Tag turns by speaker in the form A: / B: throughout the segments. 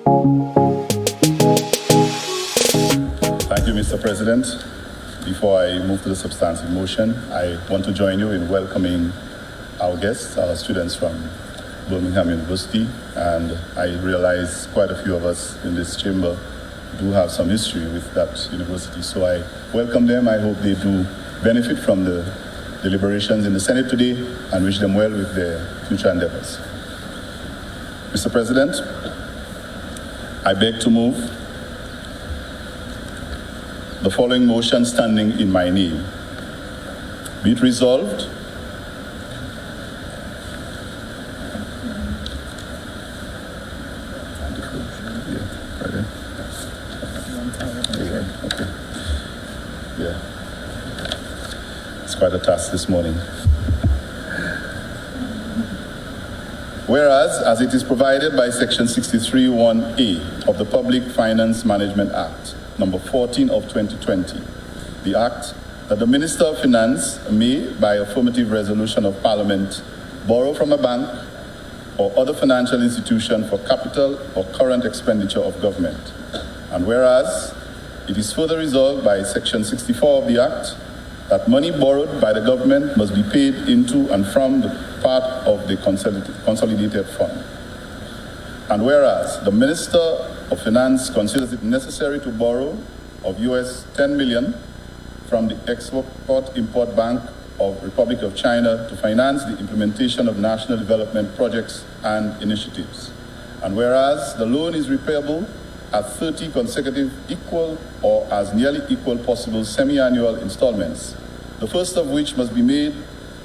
A: Thank you, Mr. President. Before I move to the substantive motion, I want to join you in welcoming our guests, our students from Birmingham University, and I realize quite a few of us in this chamber do have some history with that university, so I welcome them. I hope they do benefit from the deliberations in the Senate today and wish them well with their future endeavors. Mr. President, I beg to move the following motion standing in my name. Be it resolved It's quite a task this morning. Whereas, as it is provided by Section 63(1)(a) of the Public Finance Management Act, number 14 of 2020, the Act that the Minister of Finance may, by affirmative resolution of Parliament, borrow from a bank or other financial institution for capital or current expenditure of government. And whereas, it is further resolved by Section 64 of the Act that money borrowed by the government must be paid into and from the part of the consolidated fund. And whereas the Minister of Finance considers it necessary to borrow of US 10 million from the Export-Import Bank of Republic of China to finance the implementation of national development projects and initiatives. And whereas the loan is repayable at 30 consecutive equal or as nearly equal possible semi-annual installments, the first of which must be made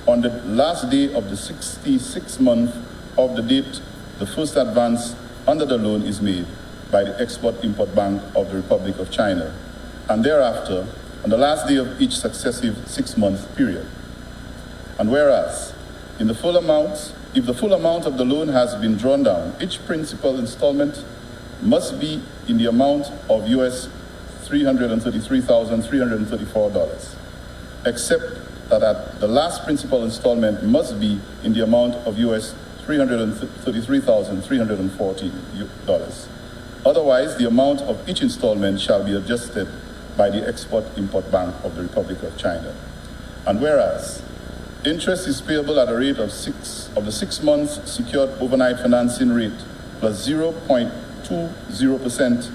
A: on the last day of the 66th month of the date the first advance under the loan is made by the Export-Import Bank of the Republic of China, and thereafter on the last day of each successive 6-month period. And whereas, if the full amount of the loan has been drawn down, each principal installment must be in the amount of US $333,334, except that at the last principal installment must be in the amount of US $333,340. Otherwise, the amount of each installment shall be adjusted by the Export-Import Bank of the Republic of China. And whereas, interest is payable at a rate of the 6 months secured overnight financing rate plus 0.20%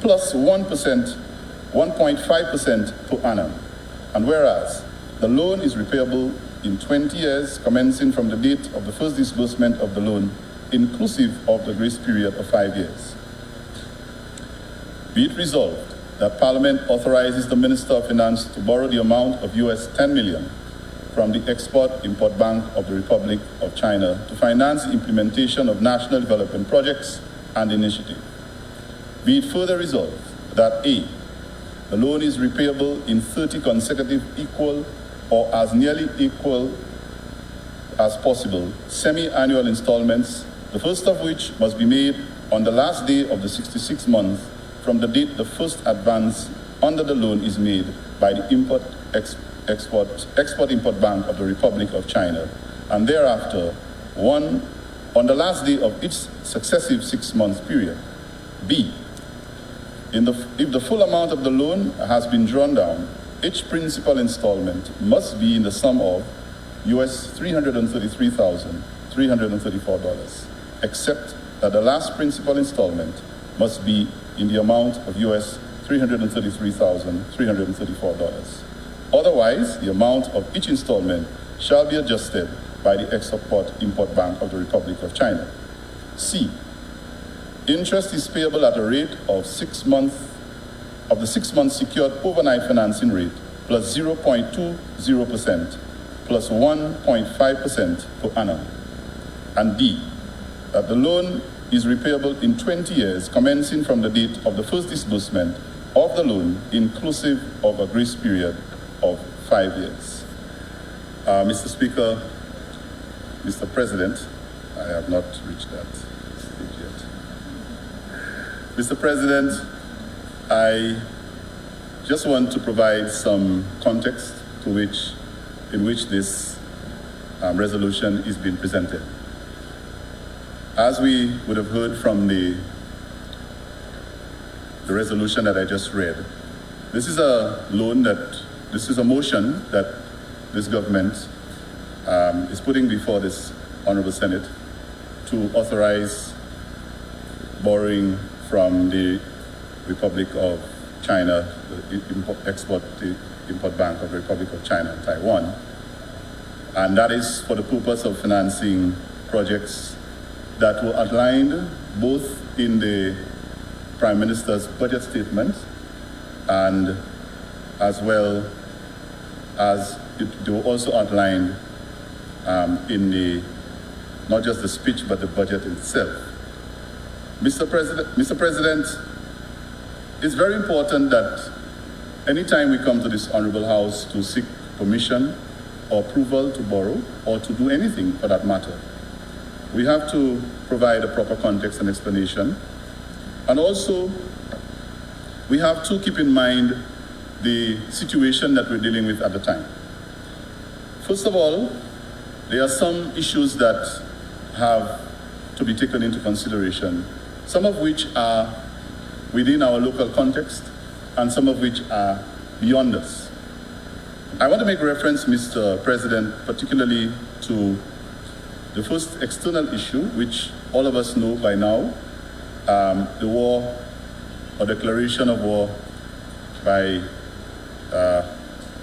A: plus 1.5% per annum. And whereas the loan is repayable in 20 years commencing from the date of the first disbursement of the loan, inclusive of the grace period of 5 years. Be it resolved that Parliament authorizes the Minister of Finance to borrow the amount of US 10 million from the Export-Import Bank of the Republic of China to finance the implementation of national development projects and initiatives. Be it further resolved that A, the loan is repayable in 30 consecutive equal or as nearly equal as possible semi-annual installments, the first of which must be made on the last day of the 66th month from the date the first advance under the loan is made by the Export-Import Bank of the Republic of China, and thereafter on the last day of each successive 6-month period. B, if the full amount of the loan has been drawn down, each principal installment must be in the sum of US $333,334, except that the last principal installment must be in the amount of US $333,334. Otherwise, the amount of each installment shall be adjusted by the Export-Import Bank of the Republic of China. C, interest is payable at a rate of the 6 months secured overnight financing rate plus 0.20% plus 1.5% per annum. And D, that the loan is repayable in 20 years commencing from the date of the first disbursement of the loan, inclusive of a grace period of 5 years. Mr. Speaker, Mr. President, I have not reached that stage yet. Mr. President, I just want to provide some context in which this resolution is being presented. As we would have heard from the resolution that I just read, this is a motion that this government is putting before this Honorable Senate to authorize borrowing from the Republic of China, the Import Bank of the Republic of China and Taiwan. And that is for the purpose of financing projects that were outlined both in the Prime Minister's budget statement and as well as they were also outlined in the, not just the speech, but the budget itself. Mr. President, it's very important that anytime we come to this Honorable House to seek permission or approval to borrow or to do anything for that matter, we have to provide a proper context and explanation. And also, we have to keep in mind the situation that we're dealing with at the time. First of all, there are some issues that have to be taken into consideration, some of which are within our local context and some of which are beyond us. I want to make reference, Mr. President, particularly to the first external issue, which all of us know by now, the war or declaration of war by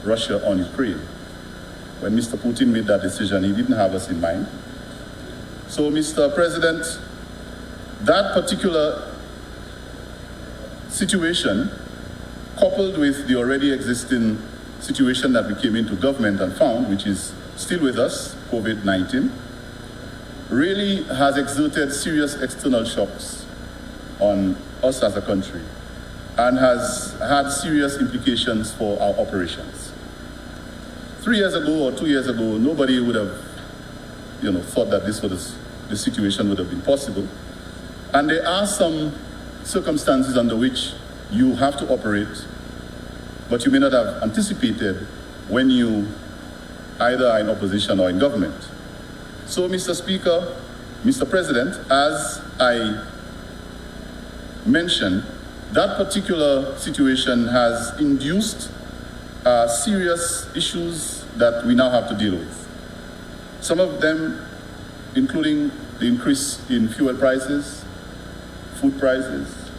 A: Russia on Ukraine. When Mr. Putin made that decision, he didn't have us in mind. So, Mr. President, that particular situation, coupled with the already existing situation that we came into government and found, which is still with us, COVID-19, really has exerted serious external shocks on us as a country and has had serious implications for our operations. 3 years ago or 2 years ago, nobody would have thought that this situation would have been possible. And there are some circumstances under which you have to operate, but you may not have anticipated when you either are in opposition or in government. So, Mr. Speaker, Mr. President, as I mentioned, that particular situation has induced serious issues that we now have to deal with. Some of them including the increase in fuel prices, food prices.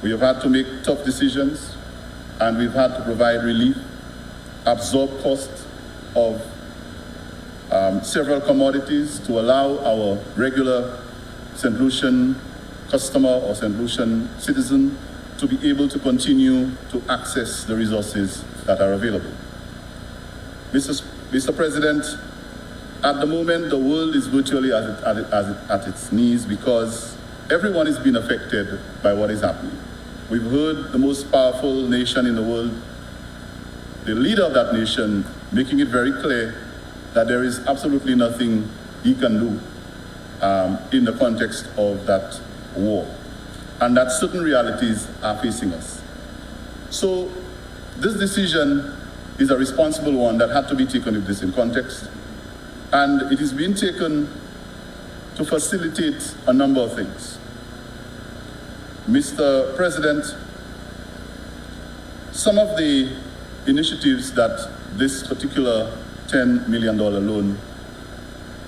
A: We have had to make tough decisions, and we've had to provide relief, absorb costs of several commodities to allow our regular St. Lucian customer or St. Lucian citizen to be able to continue to access the resources that are available. Mr. President, at the moment, the world is virtually at its knees because everyone is being affected by what is happening. We've heard the most powerful nation in the world, the leader of that nation, making it very clear that there is absolutely nothing he can do in the context of that war, and that certain realities are facing us. So this decision is a responsible one that had to be taken with this in context, and it is being taken to facilitate a number of things. Mr. President, some of the initiatives that this particular $10 million loan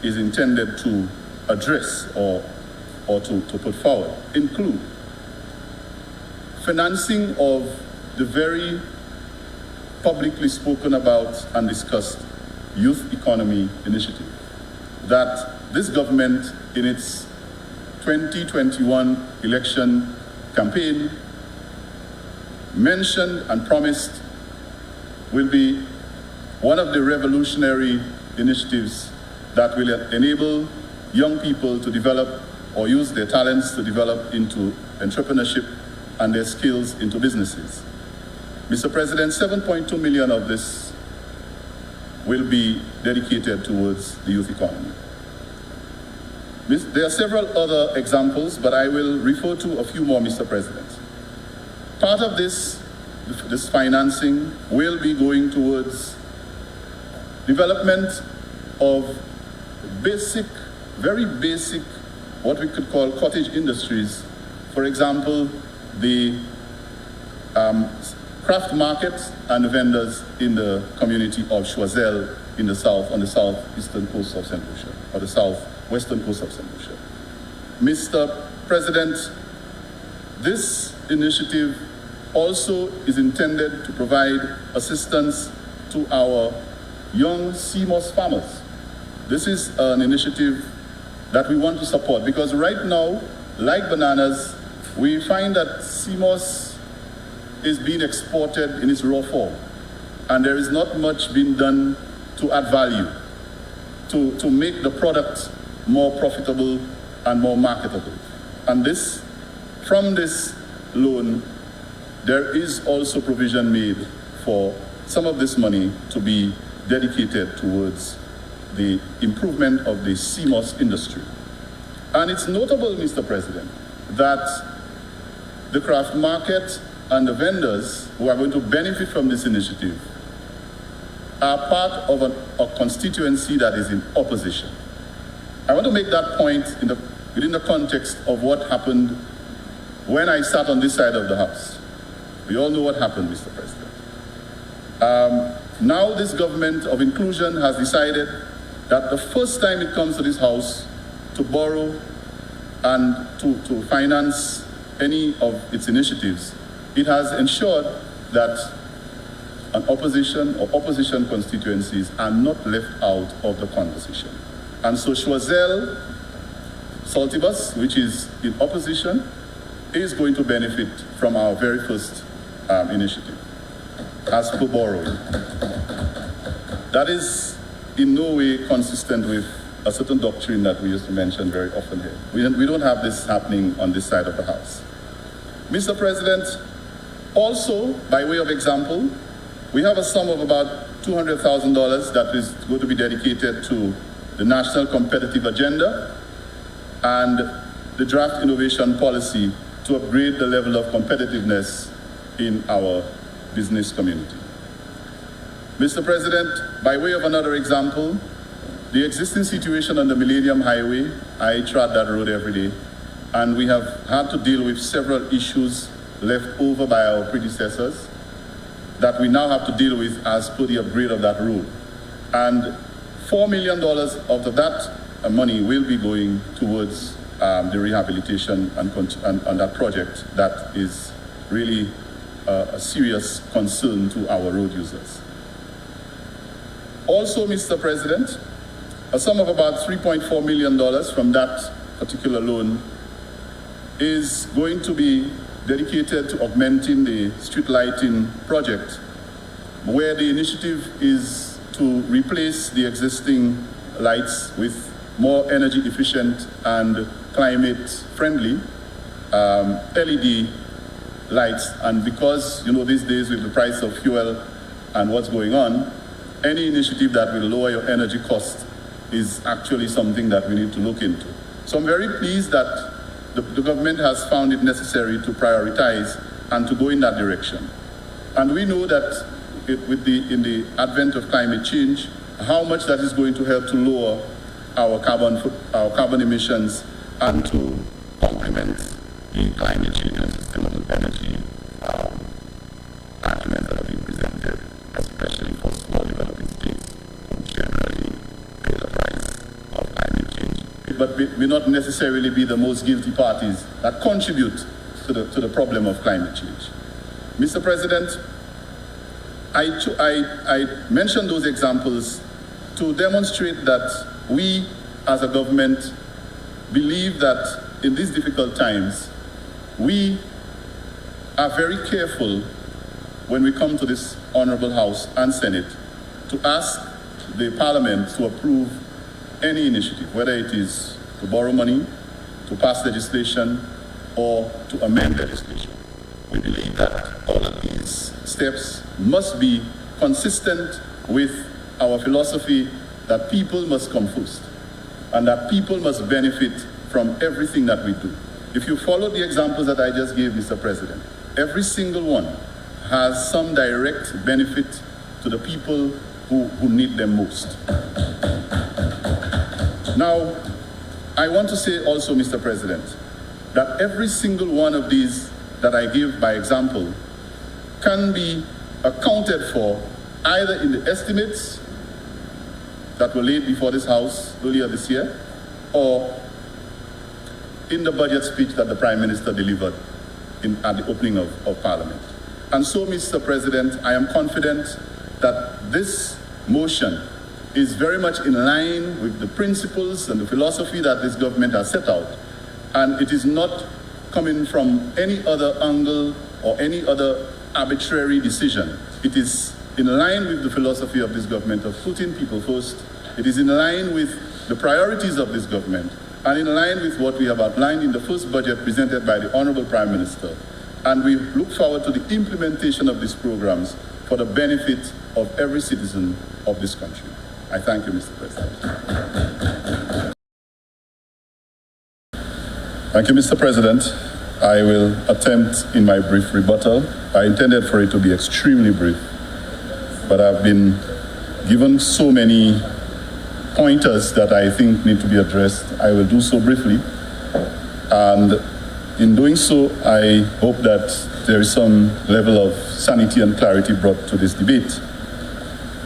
A: is intended to address or to put forward include financing of the very publicly spoken about and discussed youth economy initiative that this government in its 2021 election campaign mentioned and promised will be one of the revolutionary initiatives that will enable young people to develop or use their talents to develop into entrepreneurship and their skills into businesses. Mr. President, 7.2 million of this will be dedicated towards the youth economy. There are several other examples, but I will refer to a few more, Mr. President. Part of this financing will be going towards development of basic, very basic what we could call cottage industries. For example, the craft markets and the vendors in the community of Choiseul in the south, on the southeastern coast of St. Lucia, or the southwestern coast of St. Lucia. Mr. President, this initiative also is intended to provide assistance to our young CMOS farmers. This is an initiative that we want to support because right now, like bananas, we find that CMOS is being exported in its raw form, and there is not much being done to add value, to make the product more profitable and more marketable. And from this loan, there is also provision made for some of this money to be dedicated towards the improvement of the CMOS industry. And it's notable, Mr. President, that the craft market and the vendors who are going to benefit from this initiative are part of a constituency that is in opposition. I want to make that point within the context of what happened when I sat on this side of the House. We all know what happened, Mr. President. Now this government of inclusion has decided that the first time it comes to this House to borrow and to finance any of its initiatives, it has ensured that an opposition constituencies are not left out of the conversation. And so Choiseul, Saltibus, which is in opposition, is going to benefit from our very first initiative, as for borrowing. That is in no way consistent with a certain doctrine that we used to mention very often here. We don't have this happening on this side of the House. Mr. President, also, by way of example, we have a sum of about $200,000 that is going to be dedicated to the National Competitive Agenda and the draft innovation policy to upgrade the level of competitiveness in our business community. Mr. President, by way of another example, the existing situation on the Millennium Highway, I trod that road every day, and we have had to deal with several issues left over by our predecessors that we now have to deal with as per the upgrade of that road. And $4 million of that money will be going towards the rehabilitation and that project that is really a serious concern to our road users. Also, Mr. President, a sum of about $3.4 million from that particular loan is going to be dedicated to augmenting the street lighting project, where the initiative is to replace the existing lights with more energy efficient and climate friendly LED lights. And because, these days with the price of fuel and what's going on, any initiative that will lower your energy cost is actually something that we need to look into. So I'm very pleased that the government has found it necessary to prioritize and to go in that direction. And we know that in the advent of climate change, how much that is going to help to lower our carbon emissions and to complement the climate change and sustainable energy arguments that have been presented, especially for small developing states who generally pay the price of climate change. But may not necessarily be the most guilty parties that contribute to the problem of climate change. Mr. President, I mentioned those examples to demonstrate that we as a government believe that in these difficult times, we are very careful when we come to this Honorable House and Senate to ask the Parliament to approve any initiative, whether it is to borrow money, to pass legislation, or to amend legislation. We believe that all of these steps must be consistent with our philosophy that people must come first and that people must benefit from everything that we do. If you follow the examples that I just gave, Mr. President, every single one has some direct benefit to the people who need them most. Now, I want to say also, Mr. President, that every single one of these that I give by example can be accounted for either in the estimates that were laid before this House earlier this year, or in the budget speech that the Prime Minister delivered at the opening of Parliament. And so, Mr. President, I am confident that this motion is very much in line with the principles and the philosophy that this government has set out. And it is not coming from any other angle or any other arbitrary decision. It is in line with the philosophy of this government of putting people first. It is in line with the priorities of this government and in line with what we have outlined in the first budget presented by the Honorable Prime Minister. And we look forward to the implementation of these programs for the benefit of every citizen of this country. I thank you, Mr. President. Thank you, Mr. President. I will attempt in my brief rebuttal. I intended for it to be extremely brief, but I've been given so many pointers that I think need to be addressed. I will do so briefly. And in doing so, I hope that there is some level of sanity and clarity brought to this debate.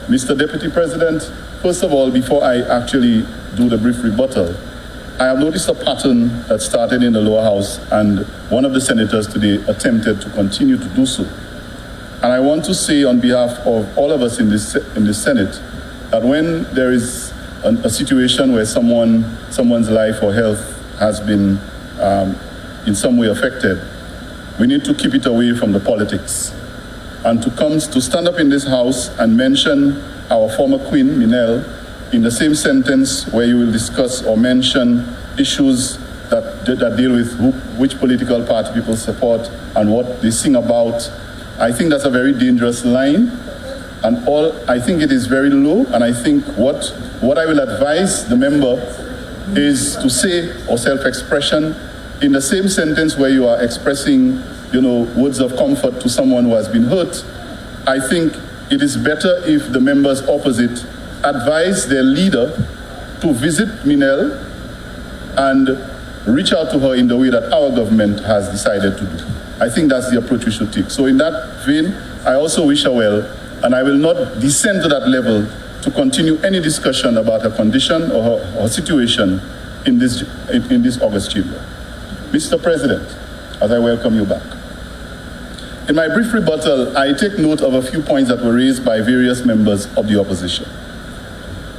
A: Mr. Deputy President, first of all, before I actually do the brief rebuttal, I have noticed a pattern that started in the lower house, and one of the senators today attempted to continue to do so. And I want to say on behalf of all of us in this Senate that when there is a situation where someone's life or health has been in some way affected, we need to keep it away from the politics. And to stand up in this House and mention our former Queen, Minel, in the same sentence where you will discuss or mention issues that deal with which political party people support and what they sing about, I think that's a very dangerous line. And I think it is very low, and I think what I will advise the member is to say, or self-expression, in the same sentence where you are expressing, words of comfort to someone who has been hurt. I think it is better if the members opposite advise their leader to visit Minel and reach out to her in the way that our government has decided to do. I think that's the approach we should take. So in that vein, I also wish her well, and I will not descend to that level to continue any discussion about her condition or her situation in this August chamber. Mr. President, as I welcome you back. In my brief rebuttal, I take note of a few points that were raised by various members of the opposition.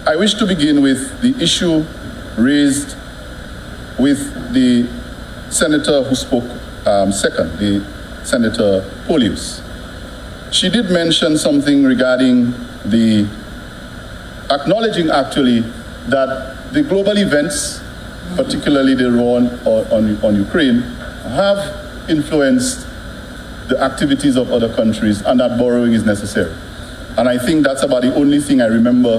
A: I wish to begin with the issue raised with the senator who spoke second, the Senator Polius. She did mention something regarding acknowledging actually that the global events, particularly the war on Ukraine, have influenced the activities of other countries, and that borrowing is necessary. And I think that's about the only thing I remember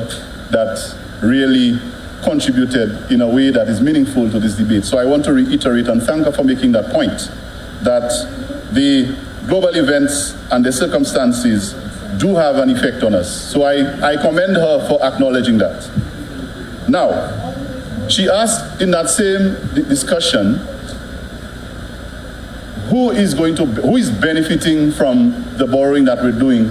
A: that really contributed in a way that is meaningful to this debate. So I want to reiterate and thank her for making that point, that the global events and the circumstances do have an effect on us. So I commend her for acknowledging that. Now, she asked in that same discussion, who is benefiting from the borrowing that we're doing,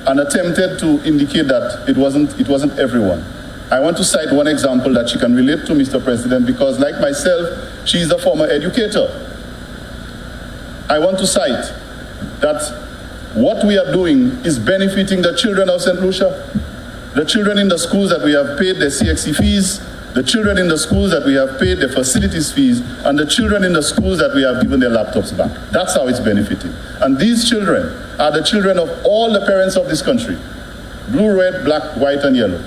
A: and attempted to indicate that it wasn't everyone. I want to cite one example that she can relate to, Mr. President, because like myself, she's a former educator. I want to cite that what we are doing is benefiting the children of St. Lucia, the children in the schools that we have paid their CXC fees, the children in the schools that we have paid their facilities fees, and the children in the schools that we have given their laptops back. That's how it's benefiting. And these children are the children of all the parents of this country. Blue, red, black, white, and yellow.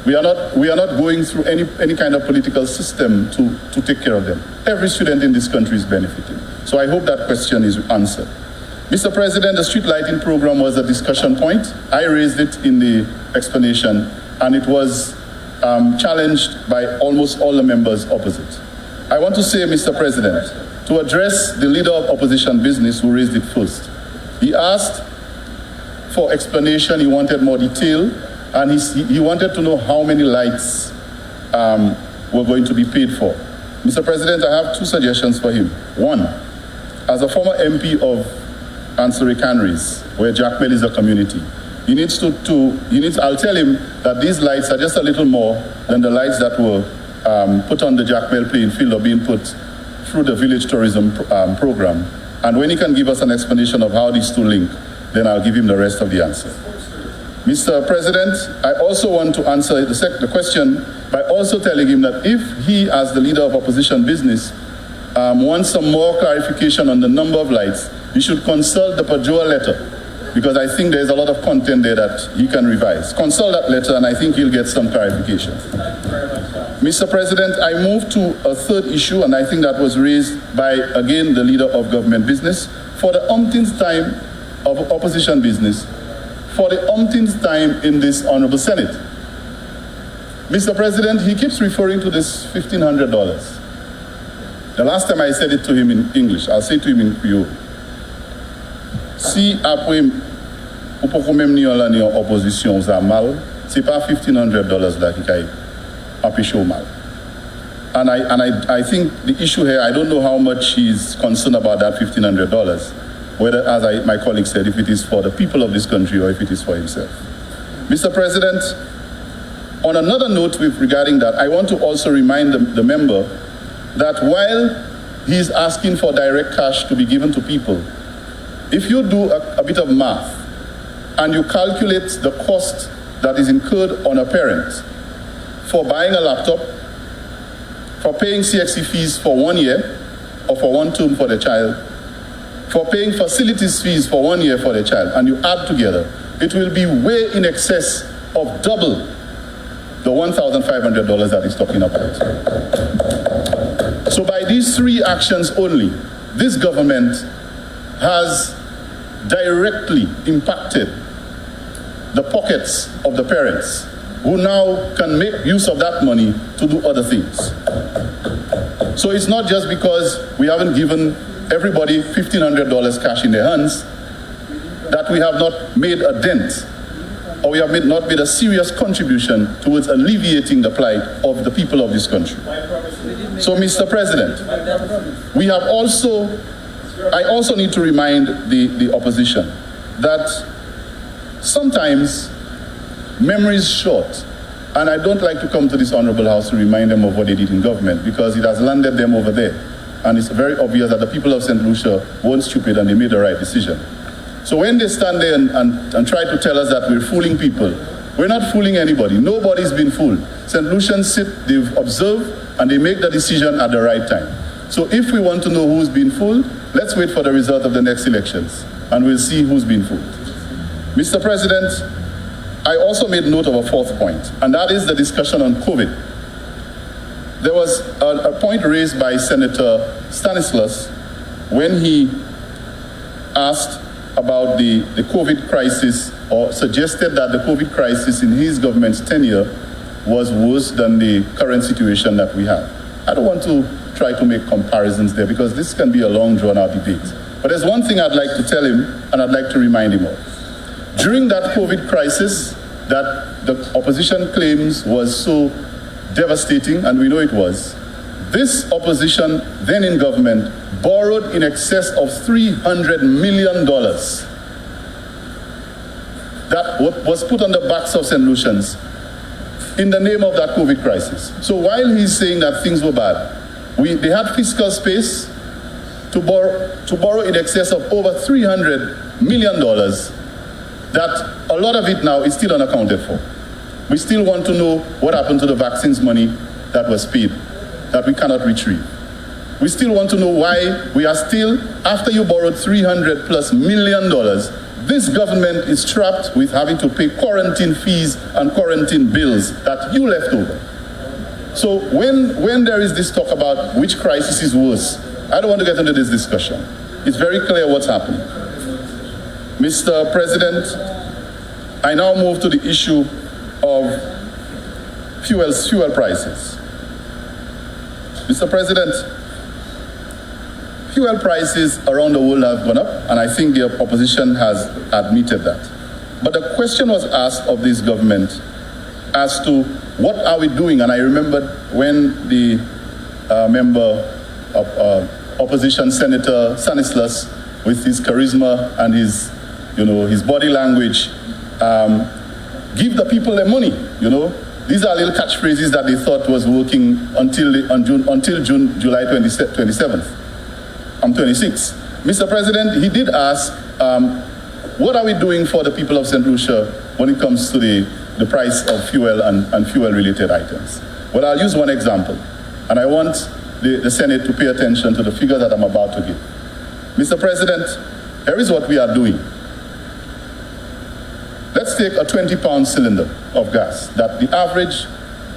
A: We are not going through any kind of political system to take care of them. Every student in this country is benefiting. So I hope that question is answered. Mr. President, the street lighting program was a discussion point. I raised it in the explanation, and it was challenged by almost all the members opposite. I want to say, Mr. President, to address the leader of opposition business who raised it first. He asked for explanation, he wanted more detail, and he wanted to know how many lights were going to be paid for. Mr. President, I have two suggestions for him. One, as a former MP of Ancillary Canaries, where Jackmel is a community, I'll tell him that these lights are just a little more than the lights that were put on the Jackmel playing field or being put through the village tourism program. And when he can give us an explanation of how these two link, then I'll give him the rest of the answer. Mr. President, I also want to answer the question by also telling him that if he, as the leader of opposition business, wants some more clarification on the number of lights, he should consult the Pajoa letter, because I think there's a lot of content there that he can revise. Consult that letter, and I think he'll get some clarification. Mr. President, I move to a third issue, and I think that was raised by, again, the leader of government business. For the umpteenth time of opposition business, for the umpteenth time in this Honorable Senate. Mr. President, he keeps referring to this $1,500. The last time I said it to him in English, I'll say it to him in Creole. Si après, ou pour même ni en opposition aux mal, c'est pas $1,500 là qui a empêché au mal. And I think the issue here, I don't know how much he's concerned about that $1,500, whether, as my colleague said, if it is for the people of this country or if it is for himself. Mr. President, on another note regarding that, I want to also remind the member that while he's asking for direct cash to be given to people, if you do a bit of math and you calculate the cost that is incurred on a parent for buying a laptop, for paying CXC fees for 1 year or for one term for the child, for paying facilities fees for 1 year for the child, and you add together, it will be way in excess of double the $1,500 that he's talking about. So by these three actions only, this government has directly impacted the pockets of the parents who now can make use of that money to do other things. So it's not just because we haven't given everybody $1,500 cash in their hands that we have not made a dent, or we have not made a serious contribution towards alleviating the plight of the people of this country. So, Mr. President, I also need to remind the opposition that sometimes memory is short, and I don't like to come to this honorable house to remind them of what they did in government, because it has landed them over there. And it's very obvious that the people of St. Lucia weren't stupid and they made the right decision. So when they stand there and try to tell us that we're fooling people, we're not fooling anybody. Nobody's been fooled. St. Lucians sit, they've observed, and they make the decision at the right time. So if we want to know who's been fooled, let's wait for the result of the next elections, and we'll see who's been fooled. Mr. President, I also made note of a fourth point, and that is the discussion on COVID. There was a point raised by Senator Stanislaus when he asked about the COVID crisis, or suggested that the COVID crisis in his government's tenure was worse than the current situation that we have. I don't want to try to make comparisons there, because this can be a long drawn-out debate. But there's one thing I'd like to tell him, and I'd like to remind him of. During that COVID crisis that the opposition claims was so devastating, and we know it was, this opposition, then in government, borrowed in excess of $300 million that was put on the backs of St. Lucians in the name of that COVID crisis. So while he's saying that things were bad, they had fiscal space to borrow in excess of over $300 million that a lot of it now is still unaccounted for. We still want to know what happened to the vaccines money that was paid, that we cannot retrieve. We still want to know why we are still, after you borrowed $300+ million, this government is trapped with having to pay quarantine fees and quarantine bills that you left over. So when there is this talk about which crisis is worse, I don't want to get into this discussion. It's very clear what's happening. Mr. President, I now move to the issue of fuel prices. Mr. President, fuel prices around the world have gone up, and I think the opposition has admitted that. But the question was asked of this government as to What are we doing? And I remembered when the member of opposition, Senator Stanislas, with his charisma and his, his body language, give the people their money, These are little catchphrases that they thought was working until July 27th. I'm 26. Mr. President, he did ask, what are we doing for the people of St. Lucia when it comes to the price of fuel and fuel-related items? Well, I'll use one example, and I want the Senate to pay attention to the figure that I'm about to give. Mr. President, here is what we are doing. Let's take a 20-pound cylinder of gas that the average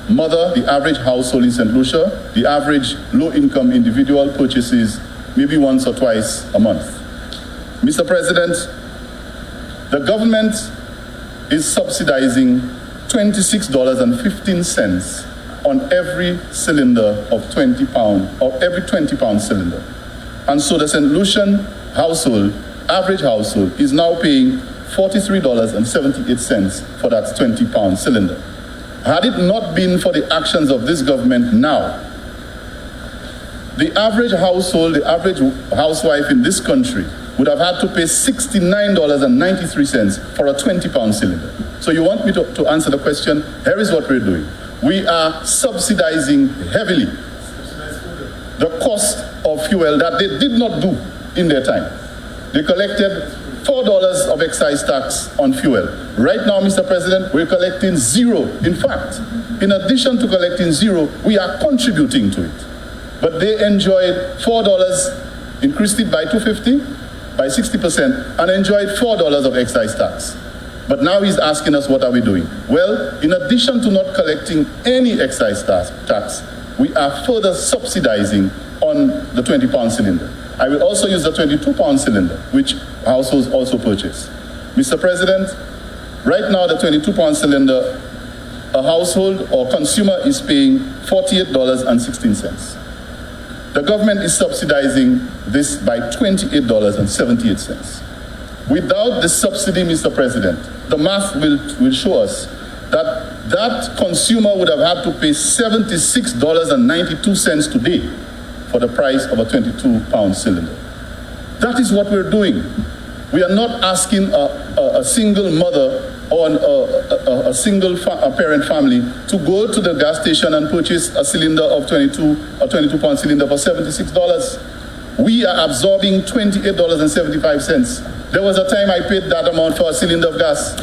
A: mother, the average household in St. Lucia, the average low-income individual purchases maybe once or twice a month. Mr. President, the government is subsidizing $26.15 on every cylinder of 20 pound, or every 20-pound cylinder. And so the St. Lucian household, average household, is now paying $43.78 for that 20-pound cylinder. Had it not been for the actions of this government now, the average household, the average housewife in this country would have had to pay $69.93 for a 20-pound cylinder. So you want me to answer the question? Here is what we're doing. We are subsidizing heavily the cost of fuel that they did not do in their time. They collected $4 of excise tax on fuel. Right now, Mr. President, we're collecting zero. In fact, in addition to collecting zero, we are contributing to it. But they enjoyed $4, increased it by $2.50, by 60%, and enjoyed $4 of excise tax. But now he's asking us, what are we doing? Well, in addition to not collecting any excise tax, we are further subsidizing on the 20-pound cylinder. I will also use the 22-pound cylinder, which households also purchase. Mr. President, right now the 22-pound cylinder, a household or consumer is paying $48.16. The government is subsidizing this by $28.78. Without the subsidy, Mr. President, the math will show us that that consumer would have had to pay $76.92 today for the price of a 22-pound cylinder. That is what we're doing. We are not asking a single mother or a single parent family to go to the gas station and purchase a cylinder of a 22-pound cylinder for $76. We are absorbing $28.75. There was a time I paid that amount for a cylinder of gas.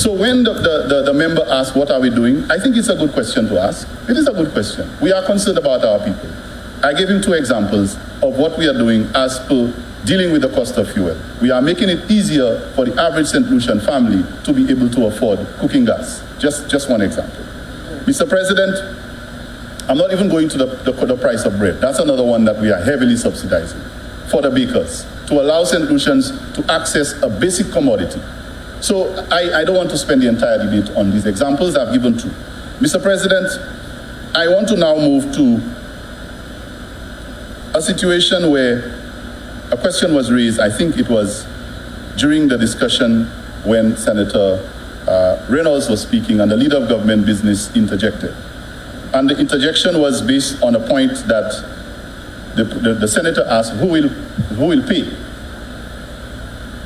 A: So when the member asked, what are we doing? I think it's a good question to ask. It is a good question. We are concerned about our people. I gave him two examples of what we are doing as per dealing with the cost of fuel. We are making it easier for the average St. Lucian family to be able to afford cooking gas. Just one example. Mr. President, I'm not even going to the price of bread. That's another one that we are heavily subsidizing for the bakers, to allow St. Lucians to access a basic commodity. So I don't want to spend the entire debate on these examples. I've given two. Mr. President, I want to now move to a situation where a question was raised. I think it was during the discussion when Senator Reynolds was speaking and the leader of government business interjected. And the interjection was based on a point that the senator asked, who will pay?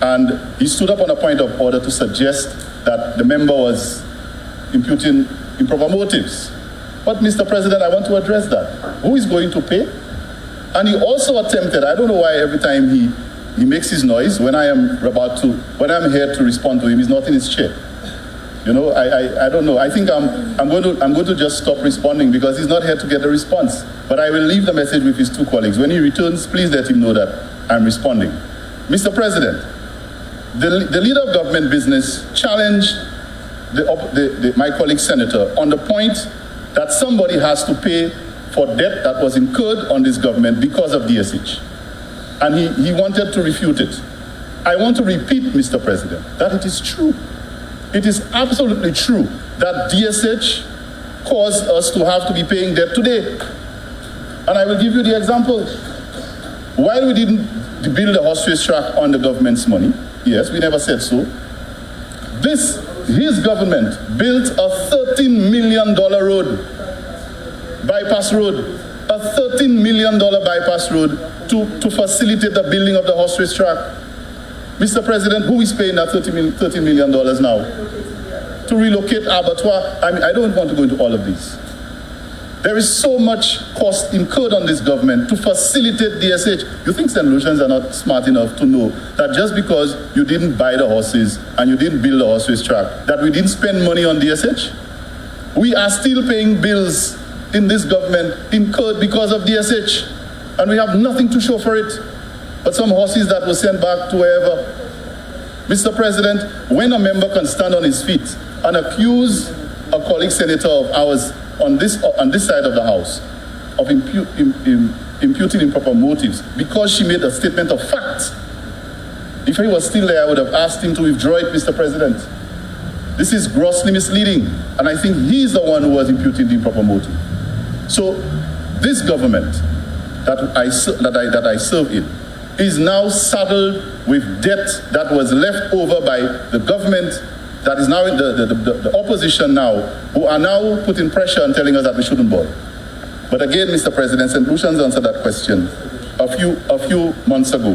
A: And he stood up on a point of order to suggest that the member was imputing improper motives. But Mr. President, I want to address that. Who is going to pay? And he also attempted, I don't know why every time he makes his noise, when I'm here to respond to him, he's not in his chair. I don't know. I think I'm going to just stop responding because he's not here to get a response. But I will leave the message with his two colleagues. When he returns, please let him know that I'm responding. Mr. President, the leader of government business challenged my colleague senator on the point that somebody has to pay for debt that was incurred on this government because of DSH. And he wanted to refute it. I want to repeat, Mr. President, that it is true. It is absolutely true that DSH caused us to have to be paying debt today. And I will give you the example. While we didn't build a horse race track on the government's money, yes, we never said so. This his government built a $13 million road, bypass road, a $13 million bypass road to facilitate the building of the horse race track. Mr. President, who is paying that $13 million now? To relocate abattoir. I mean, I don't want to go into all of these. There is so much cost incurred on this government to facilitate DSH. You think St. Lucians are not smart enough to know that just because you didn't buy the horses and you didn't build the horse race track, that we didn't spend money on DSH? We are still paying bills in this government incurred because of DSH, and we have nothing to show for it but some horses that were sent back to wherever. Mr. President, when a member can stand on his feet and accuse a colleague senator of ours on this side of the House of imputing improper motives because she made a statement of fact. If he was still there, I would have asked him to withdraw it, Mr. President. This is grossly misleading, and I think he's the one who was imputing the improper motive. So this government that I serve in is now saddled with debt that was left over by the government that is now in the opposition now, who are now putting pressure and telling us that we shouldn't borrow. But again, Mr. President, St. Lucians answered that question a few months ago.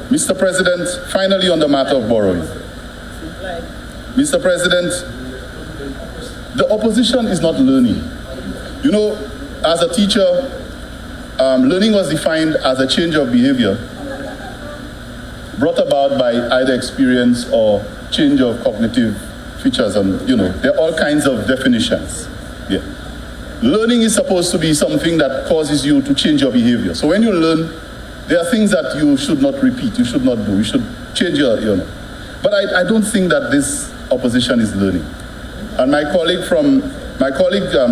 A: Mr. President, finally on the matter of borrowing. Mr. President, the opposition is not learning. You know, as a teacher, learning was defined as a change of behavior brought about by either experience or change of cognitive features, and there are all kinds of definitions. Yeah. Learning is supposed to be something that causes you to change your behavior. So when you learn, there are things that you should not repeat, you should not do, you should change your. But I don't think that this opposition is learning. And my colleague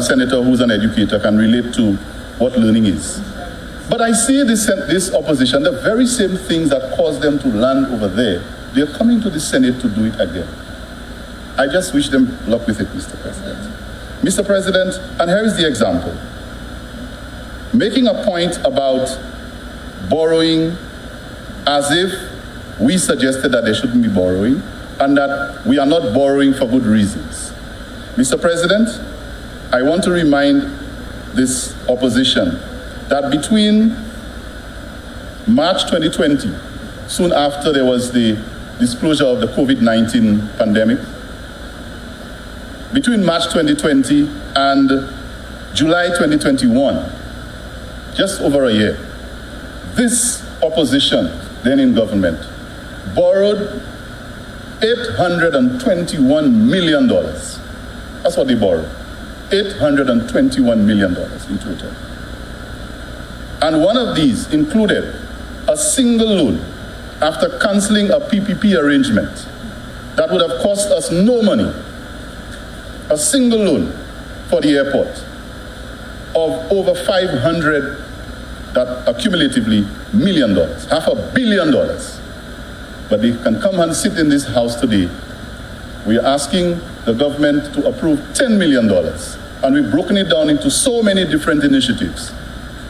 A: senator who's an educator can relate to what learning is. But I see this opposition, the very same things that caused them to land over there, they're coming to the Senate to do it again. I just wish them luck with it, Mr. President. Mr. President, and here is the example. Making a point about borrowing as if we suggested that they shouldn't be borrowing and that we are not borrowing for good reasons. Mr. President, I want to remind this opposition that between March 2020, soon after there was the disclosure of the COVID-19 pandemic, between March 2020 and July 2021, just over a year, this opposition, then in government, borrowed $821 million. That's what they borrowed, $821 million in total. And one of these included a single loan after canceling a PPP arrangement that would have cost us no money, a single loan for the airport of over $500, that accumulatively $1 million, $500 million. But they can come and sit in this house today. We are asking the government to approve $10 million, and we've broken it down into so many different initiatives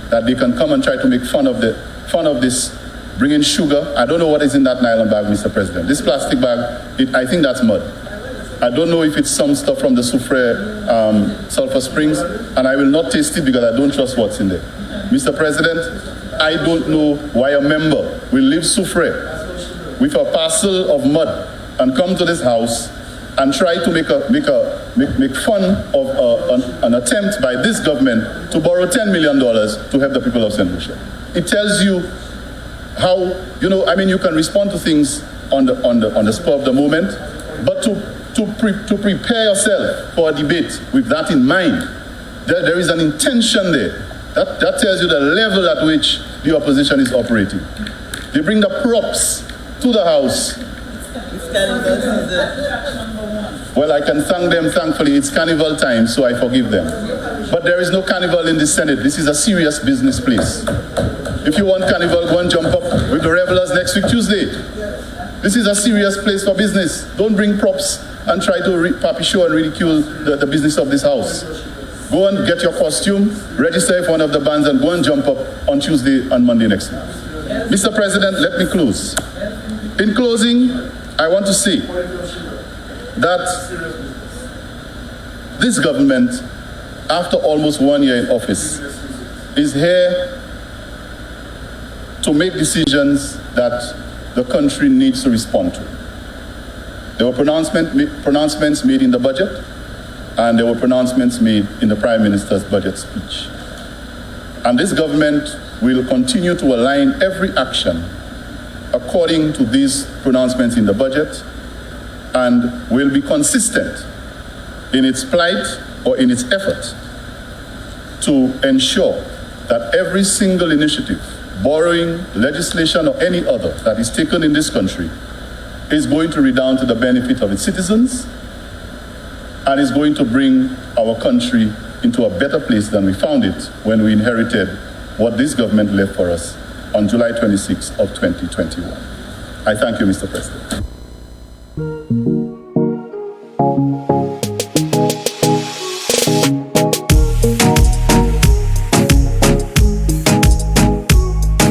A: that they can come and try to make fun of this, bring in sugar. I don't know what is in that nylon bag, Mr. President. This plastic bag, I think that's mud. I don't know if it's some stuff from the Soufre Sulphur Springs, and I will not taste it because I don't trust what's in there. Mr. President, I don't know why a member will leave Soufre with a parcel of mud and come to this house and try to make fun of an attempt by this government to borrow $10 million to help the people of St. Lucia. It tells you how, you can respond to things on the spur of the moment, but to prepare yourself for a debate with that in mind, there is an intention there. That tells you the level at which the opposition is operating. They bring the props to the House. Well, I can thank them, thankfully. It's carnival time, so I forgive them. But there is no carnival in the Senate. This is a serious business place. If you want carnival, go and jump up with the revelers next week, Tuesday. This is a serious place for business. Don't bring props and try to papi show and ridicule the business of this house. Go and get your costume, register for one of the bands, and go and jump up on Tuesday and Monday next week. Mr. President, let me close. In closing, I want to say, that this government, after almost 1 year in office, is here to make decisions that the country needs to respond to. There were pronouncements made in the budget, and there were pronouncements made in the Prime Minister's budget speech. And this government will continue to align every action according to these pronouncements in the budget, and will be consistent in its plight or in its effort to ensure that every single initiative, borrowing, legislation, or any other that is taken in this country is going to redound to the benefit of its citizens and is going to bring our country into a better place than we found it when we inherited what this government left for us on July 26th of 2021. I thank you, Mr. President.